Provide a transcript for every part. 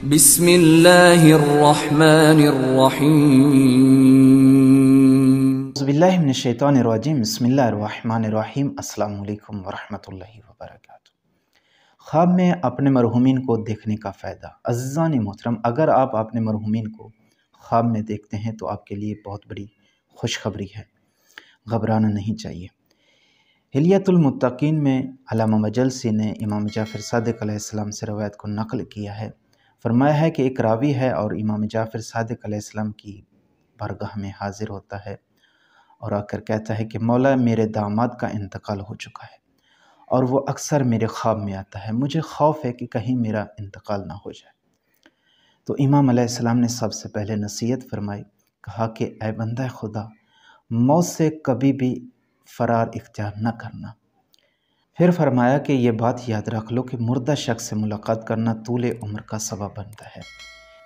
बिस्मिल्लाहिर्रहमानिर्रहीम बिस्मिल्लाहिर्रहमानिर्रहीम अस्सलामु अलैकुम वरहमतुल्लाहि वबरकातुहू। ख्वाब में अपने मरहूमिन को देखने का फ़ायदा। अज़ीज़ान मोहतरम, अगर आप अपने मरहूमिन को ख्वाब में देखते हैं तो आपके लिए बहुत बड़ी खुशखबरी है, घबराना नहीं चाहिए। हिलियतुल मुत्तकीन में अल्लामा मजलसी ने इमाम जाफ़र सादिक़ अलैहिस्सलाम से रवायत को नक़ल किया है। फरमाया है कि एक रावी है और इमाम जाफ़र सादिक़ अलैहिस्सलाम की बारगाह में हाज़िर होता है और आकर कहता है कि मौला, मेरे दामाद का इंतकाल हो चुका है और वो अक्सर मेरे ख्वाब में आता है, मुझे खौफ है कि कहीं मेरा इंतकाल ना हो जाए। तो इमाम अलैहिस्सलाम ने सबसे पहले नसीहत फरमाई, कहा कि ऐ बंदा खुदा, मौत से कभी भी फ़रार इख्तियार न करना। फिर फरमाया कि ये बात याद रख लो कि मुर्दा शख्स से मुलाकात करना तूले उम्र का सबब बनता है।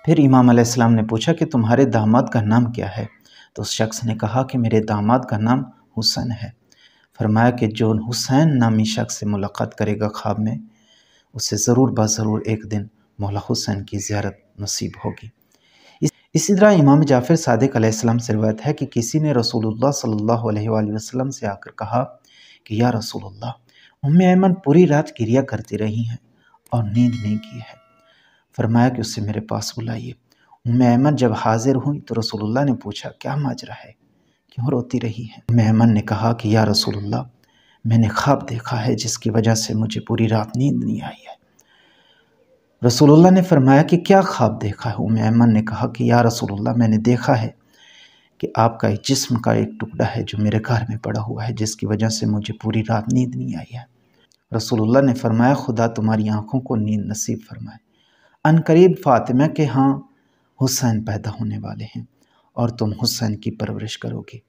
फिर इमाम अलैहिस्सलाम ने पूछा कि तुम्हारे दामाद का नाम क्या है? तो उस शख्स ने कहा कि मेरे दामाद का नाम हुसैन है। फरमाया कि जो हुसैन नामी शख्स से मुलाकात करेगा ख्वाब में, उसे ज़रूर ज़रूर एक दिन मौला हुसैन की ज़ियारत नसीब होगी। इसी तरह इमाम जाफ़र सादिक़ अलैहिस्सलाम से रिवायत है कि किसी ने रसूलुल्लाह सल्लल्लाहु अलैहि वसल्लम से आकर कहा कि या रसूलुल्लाह, उम्मे ऐमन पूरी रात गिरिया करती रही हैं और नींद नहीं की है। फरमाया कि उससे मेरे पास बुलाइए। उम्मे ऐमन जब हाजिर हुई तो रसूलुल्लाह ने पूछा, क्या माजरा है, क्यों रोती रही है? उम्मे ऐमन ने कहा कि या रसूलुल्लाह, मैंने ख्वाब देखा है जिसकी वजह से मुझे पूरी रात नींद नहीं आई है। रसूलुल्लाह ने फरमाया कि क्या ख्वाब देखा है? उम्मे ऐमन ने कहा कि या रसूलुल्लाह, मैंने देखा है कि आपका एक जिस्म का एक टुकड़ा है जो मेरे घर में पड़ा हुआ है, जिसकी वजह से मुझे पूरी रात नींद नहीं आई है। रसूलुल्लाह ने फरमाया, खुदा तुम्हारी आंखों को नींद नसीब फरमाए। अनकरीब फ़ातिमा के यहाँ हुसैन पैदा होने वाले हैं और तुम हुसैन की परवरिश करोगे।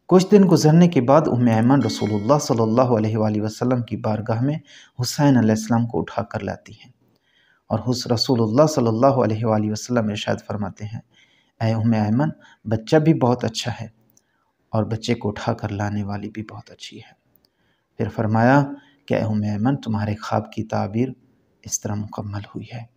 कुछ दिन गुजरने के बाद उम्मे ऐमन रसूलुल्लाह सल्लल्लाहु अलैहि वसल्लम की बारगाह में हुसैन अलैहिस्सलाम को उठा कर लाती हैं और रसूलुल्लाह सल्लल्लाहु अलैहि वसल्लम इरशाद फरमाते हैं, ऐ उम्मे ऐमन, बच्चा भी बहुत अच्छा है और बच्चे को उठा कर लाने वाली भी बहुत अच्छी है। फिर फरमाया कि ऐ उम्मे ऐमन, तुम्हारे ख्वाब की ताबीर इस तरह मुकम्मल हुई है।